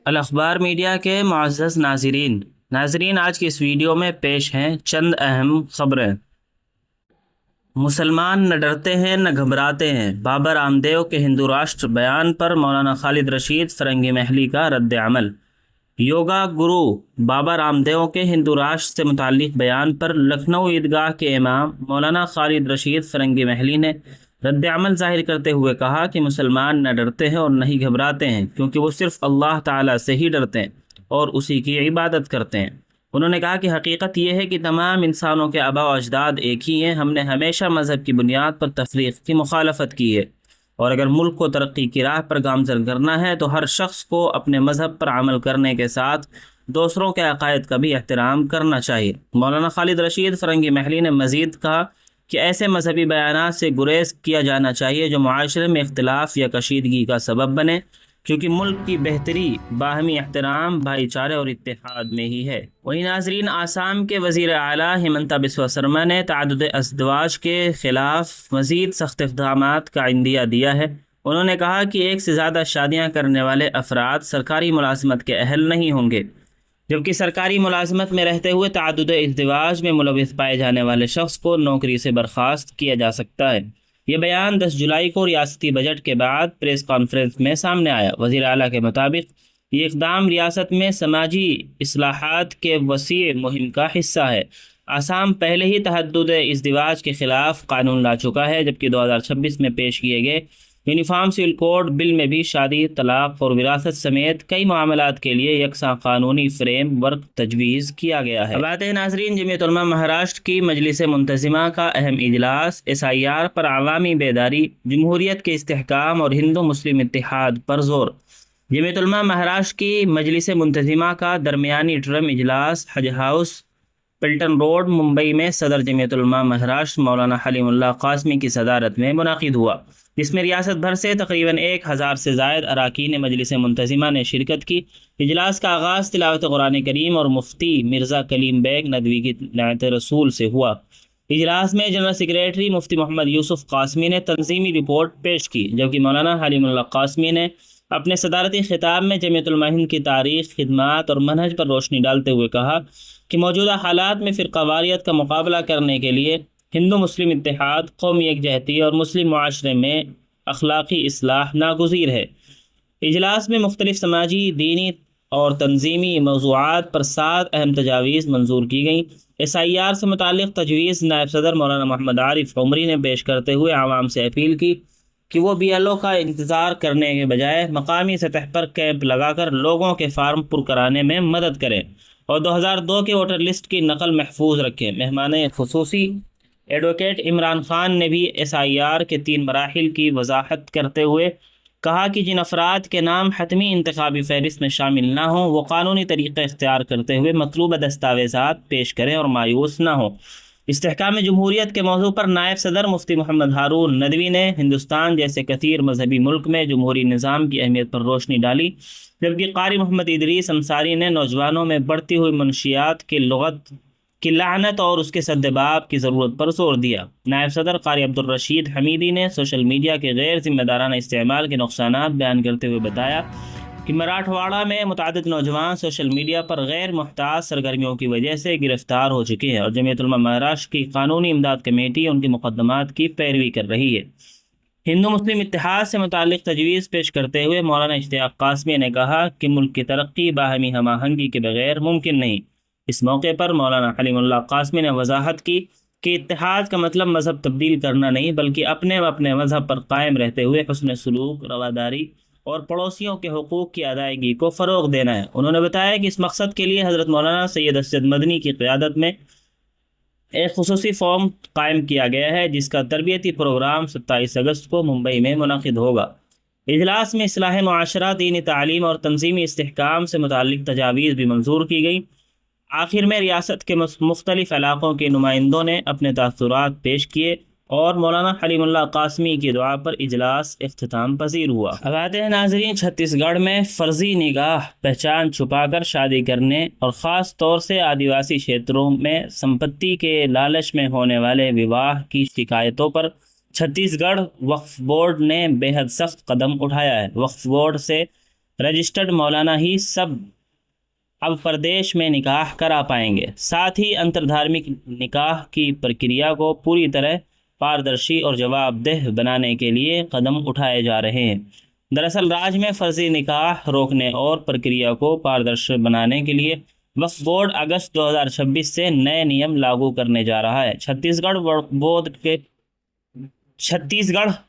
الاخبار media کے معزز ناظرین آج کی اس ویڈیو میں پیش ہیں چند اہم خبریں۔ مسلمان نہ ڈرتے ہیں نہ گھبراتے ہیں، بابا رام دیو کے ہندو راشٹر بیان پر مولانا خالد رشید فرنگی محلی کا رد عمل۔ یوگا گرو بابا رام دیو کے ہندو راشٹر سے متعلق بیان پر لکھنؤ عیدگاہ کے امام مولانا خالد رشید فرنگی محلی نے رد عمل ظاہر کرتے ہوئے کہا کہ مسلمان نہ ڈرتے ہیں اور نہ ہی گھبراتے ہیں، کیونکہ وہ صرف اللہ تعالیٰ سے ہی ڈرتے ہیں اور اسی کی عبادت کرتے ہیں۔ انہوں نے کہا کہ حقیقت یہ ہے کہ تمام انسانوں کے آباء و اجداد ایک ہی ہیں۔ ہم نے ہمیشہ مذہب کی بنیاد پر تفریق کی مخالفت کی ہے، اور اگر ملک کو ترقی کی راہ پر گامزن کرنا ہے تو ہر شخص کو اپنے مذہب پر عمل کرنے کے ساتھ دوسروں کے عقائد کا بھی احترام کرنا چاہیے۔ مولانا خالد رشید فرنگی محلی نے مزید کہا کہ ایسے مذہبی بیانات سے گریز کیا جانا چاہیے جو معاشرے میں اختلاف یا کشیدگی کا سبب بنے، کیونکہ ملک کی بہتری باہمی احترام، بھائی چارے اور اتحاد میں ہی ہے۔ وہیں ناظرین، آسام کے وزیر اعلیٰ ہمنتا بسوا سرما نے تعدد ازدواج کے خلاف مزید سخت اقدامات کا عندیہ دیا ہے۔ انہوں نے کہا کہ ایک سے زیادہ شادیاں کرنے والے افراد سرکاری ملازمت کے اہل نہیں ہوں گے، جبکہ سرکاری ملازمت میں رہتے ہوئے تعدد ازدواج میں ملوث پائے جانے والے شخص کو نوکری سے برخاست کیا جا سکتا ہے۔ یہ بیان 10 جولائی کو ریاستی بجٹ کے بعد پریس کانفرنس میں سامنے آیا۔ وزیر اعلیٰ کے مطابق یہ اقدام ریاست میں سماجی اصلاحات کے وسیع مہم کا حصہ ہے۔ آسام پہلے ہی تعدد ازدواج کے خلاف قانون لا چکا ہے، جبکہ 2026 میں پیش کیے گئے یونیفارم سول کوڈ بل میں بھی شادی، طلاق اور وراثت سمیت کئی معاملات کے لیے یکساں قانونی فریم ورک تجویز کیا گیا ہے۔ اب آتے ہیں ناظرین، جمعیت علماء مہاراشٹر کی مجلس منتظمہ کا اہم اجلاس، SIR پر عوامی بیداری، جمہوریت کے استحکام اور ہندو مسلم اتحاد پر زور۔ جمعیت علماء مہاراشٹر کی مجلس منتظمہ کا درمیانی ٹرم اجلاس حج ہاؤس، پلٹن روڈ، ممبئی میں صدر جمعیت علماء مہاراشٹر مولانا حلیم اللہ قاسمی کی صدارت میں منعقد ہوا، جس میں ریاست بھر سے تقریباً 1000 سے زائد اراکین مجلس منتظمہ نے شرکت کی۔ اجلاس کا آغاز تلاوت قرآن کریم اور مفتی مرزا کلیم بیگ ندوی کی نعت رسول سے ہوا۔ اجلاس میں جنرل سیکریٹری مفتی محمد یوسف قاسمی نے تنظیمی رپورٹ پیش کی، جبکہ مولانا حلیم اللہ قاسمی نے اپنے صدارتی خطاب میں جمعیت علماء ہند کی تاریخ، خدمات اور منہج پر روشنی ڈالتے ہوئے کہا کہ موجودہ حالات میں فرقہ واریت کا مقابلہ کرنے کے لیے ہندو مسلم اتحاد، قومی یکجہتی اور مسلم معاشرے میں اخلاقی اصلاح ناگزیر ہے۔ اجلاس میں مختلف سماجی، دینی اور تنظیمی موضوعات پر 7 اہم تجاویز منظور کی گئیں۔ SIR سے متعلق تجویز نائب صدر مولانا محمد عارف عمری نے پیش کرتے ہوئے عوام سے اپیل کی کہ وہ BLO کا انتظار کرنے کے بجائے مقامی سطح پر کیمپ لگا کر لوگوں کے فارم پر کرانے میں مدد کریں اور 2002 کے ووٹر لسٹ کی نقل محفوظ رکھیں۔ مہمان خصوصی ایڈوکیٹ عمران خان نے بھی SIR کے 3 مراحل کی وضاحت کرتے ہوئے کہا کہ جن افراد کے نام حتمی انتخابی فہرست میں شامل نہ ہوں وہ قانونی طریقہ اختیار کرتے ہوئے مطلوبہ دستاویزات پیش کریں اور مایوس نہ ہوں۔ استحکام جمہوریت کے موضوع پر نائب صدر مفتی محمد ہارون ندوی نے ہندوستان جیسے کثیر مذہبی ملک میں جمہوری نظام کی اہمیت پر روشنی ڈالی، جبکہ قاری محمد ادریس انصاری نے نوجوانوں میں بڑھتی ہوئی منشیات کی لغت کی لعنت اور اس کے سدباب کی ضرورت پر زور دیا۔ نائب صدر قاری عبدالرشید حمیدی نے سوشل میڈیا کے غیر ذمہ دارانہ استعمال کے نقصانات بیان کرتے ہوئے بتایا کہ مراٹھواڑہ میں متعدد نوجوان سوشل میڈیا پر غیر محتاط سرگرمیوں کی وجہ سے گرفتار ہو چکے ہیں اور جمعیت علماء مہاراشٹر کی قانونی امداد کمیٹی ان کے مقدمات کی پیروی کر رہی ہے۔ ہندو مسلم اتحاد سے متعلق تجویز پیش کرتے ہوئے مولانا اشتیاق قاسمی نے کہا کہ ملک کی ترقی باہمی ہم آہنگی کے بغیر ممکن نہیں۔ اس موقع پر مولانا حلیم اللہ قاسمی نے وضاحت کی کہ اتحاد کا مطلب مذہب تبدیل کرنا نہیں، بلکہ اپنے مذہب پر قائم رہتے ہوئے حسن سلوک، رواداری اور پڑوسیوں کے حقوق کی ادائیگی کو فروغ دینا ہے۔ انہوں نے بتایا کہ اس مقصد کے لیے حضرت مولانا سید اسجد مدنی کی قیادت میں ایک خصوصی فورم قائم کیا گیا ہے، جس کا تربیتی پروگرام 27 اگست کو ممبئی میں منعقد ہوگا۔ اجلاس میں اصلاح معاشرہ، دینی تعلیم اور تنظیمی استحکام سے متعلق تجاویز بھی منظور کی گئی۔ آخر میں ریاست کے مختلف علاقوں کے نمائندوں نے اپنے تاثرات پیش کیے اور مولانا حلیم اللہ قاسمی کی دعا پر اجلاس اختتام پذیر ہوا۔ اب آتے ہیں ناظرین، چھتیس گڑھ میں فرضی نگاہ، پہچان چھپا کر شادی کرنے اور خاص طور سے آدیواسی چھیتروں میں سمپتی کے لالچ میں ہونے والے وواہ کی شکایتوں پر چھتیس گڑھ وقف بورڈ نے بے حد سخت قدم اٹھایا ہے۔ وقف بورڈ سے رجسٹرڈ مولانا ہی سب اب پردیش میں نکاح کرا پائیں گے۔ ساتھ ہی انتر دھارمک نکاح کی پرکریا کو پوری طرح پاردرشی اور جواب دہ بنانے کے لیے قدم اٹھائے جا رہے ہیں۔ دراصل راج میں فرضی نکاح روکنے اور پرکریا کو پاردرشی بنانے کے لیے وقف بورڈ اگست 2026 سے نئے نیم لاگو کرنے جا رہا ہے۔ چھتیس گڑھ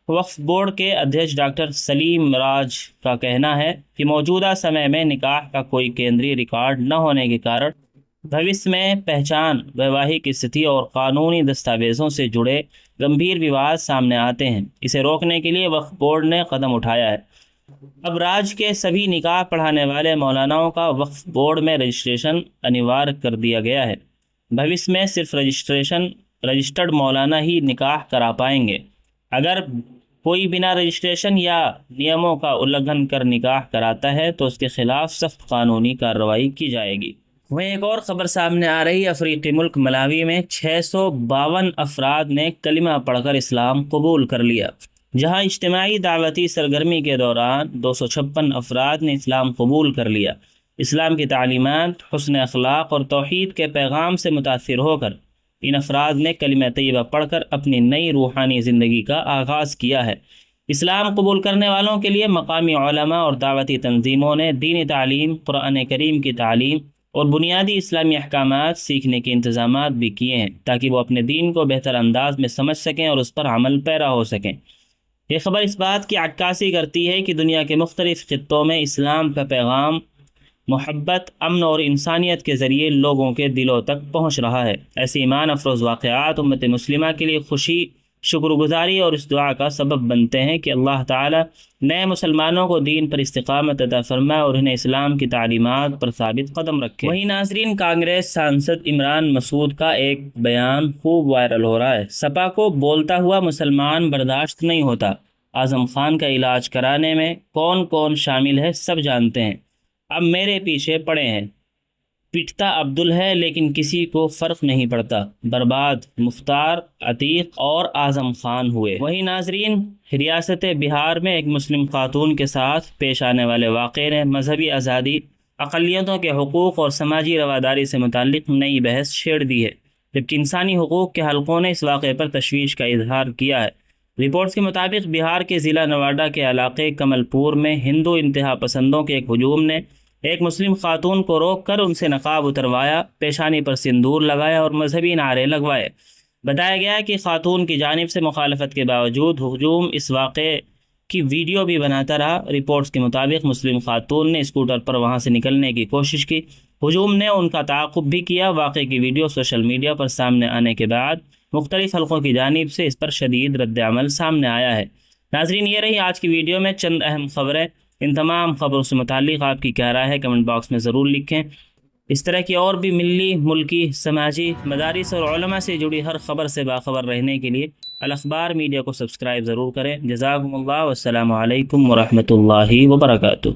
وقف بورڈ کے ادھیش ڈاکٹر سلیم راج کا کہنا ہے کہ موجودہ سمے میں نکاح کا کوئی کیندری ریکارڈ نہ ہونے کے کارن بھوشیہ میں پہچان، ویواہک استھتی اور قانونی دستاویزوں سے جڑے گمبھیر وواد سامنے آتے ہیں۔ اسے روکنے کے لیے وقف بورڈ نے قدم اٹھایا ہے۔ اب راج کے سبھی نکاح پڑھانے والے مولاناؤں کا وقف بورڈ میں رجسٹریشن انیوار کر دیا گیا ہے۔ بھوشیہ میں صرف رجسٹرڈ مولانا ہی نکاح کرا پائیں گے۔ اگر کوئی بنا رجسٹریشن یا نیموں کا الگھن کر نکاح کراتا ہے تو اس کے خلاف سخت قانونی کارروائی کی جائے گی۔ وہیں ایک اور خبر سامنے آ رہی ہے۔ افریقی ملک ملاوی میں 652 افراد نے کلمہ پڑھ کر اسلام قبول کر لیا۔ جہاں اجتماعی دعوتی سرگرمی کے دوران 256 افراد نے اسلام قبول کر لیا۔ اسلام کی تعلیمات، حسن اخلاق اور توحید کے پیغام سے متاثر ہو کر ان افراد نے کلمہ طیبہ پڑھ کر اپنی نئی روحانی زندگی کا آغاز کیا ہے۔ اسلام قبول کرنے والوں کے لیے مقامی علماء اور دعوتی تنظیموں نے دینی تعلیم، قرآن کریم کی تعلیم اور بنیادی اسلامی احکامات سیکھنے کے انتظامات بھی کیے ہیں تاکہ وہ اپنے دین کو بہتر انداز میں سمجھ سکیں اور اس پر عمل پیرا ہو سکیں۔ یہ خبر اس بات کی عکاسی کرتی ہے کہ دنیا کے مختلف خطوں میں اسلام کا پیغام محبت، امن اور انسانیت کے ذریعے لوگوں کے دلوں تک پہنچ رہا ہے۔ ایسے ایمان افروز واقعات امت مسلمہ کے لیے خوشی، شکر گزاری اور اس دعا کا سبب بنتے ہیں کہ اللہ تعالیٰ نئے مسلمانوں کو دین پر استقامت عطا فرمائے اور انہیں اسلام کی تعلیمات پر ثابت قدم رکھے۔ وہیں ناظرین، کانگریس سانسد عمران مسعود کا ایک بیان خوب وائرل ہو رہا ہے۔ سپا کو بولتا ہوا مسلمان برداشت نہیں ہوتا۔ اعظم خان کا علاج کرانے میں کون کون شامل ہے سب جانتے ہیں۔ اب میرے پیچھے پڑے ہیں۔ پٹتا عبدل ہے لیکن کسی کو فرق نہیں پڑتا۔ برباد مختار، عتیق اور اعظم خان ہوئے۔ وہیں ناظرین، ریاست بہار میں ایک مسلم خاتون کے ساتھ پیش آنے والے واقعے نے مذہبی آزادی، اقلیتوں کے حقوق اور سماجی رواداری سے متعلق نئی بحث چھیڑ دی ہے، جبکہ انسانی حقوق کے حلقوں نے اس واقعے پر تشویش کا اظہار کیا ہے۔ رپورٹس کے مطابق بہار کے ضلع نواڈا کے علاقے کمل پور میں ہندو انتہا پسندوں کے ایک ہجوم نے ایک مسلم خاتون کو روک کر ان سے نقاب اتروایا، پیشانی پر سندور لگایا اور مذہبی نعرے لگوائے۔ بتایا گیا کہ خاتون کی جانب سے مخالفت کے باوجود ہجوم اس واقعے کی ویڈیو بھی بناتا رہا۔ رپورٹس کے مطابق مسلم خاتون نے اسکوٹر پر وہاں سے نکلنے کی کوشش کی۔ ہجوم نے ان کا تعاقب بھی کیا۔ واقعے کی ویڈیو سوشل میڈیا پر سامنے آنے کے بعد مختلف حلقوں کی جانب سے اس پر شدید رد عمل سامنے آیا ہے۔ ناظرین، یہ رہی آج کی ویڈیو میں چند اہم خبریں۔ ان تمام خبروں سے متعلق آپ کی کیا رائے ہے کمنٹ باکس میں ضرور لکھیں۔ اس طرح کی اور بھی ملی، ملکی، سماجی، مدارس اور علماء سے جڑی ہر خبر سے باخبر رہنے کے لیے الاخبار میڈیا کو سبسکرائب ضرور کریں۔ جزاکم اللہ، والسلام علیکم ورحمۃ اللہ وبرکاتہ۔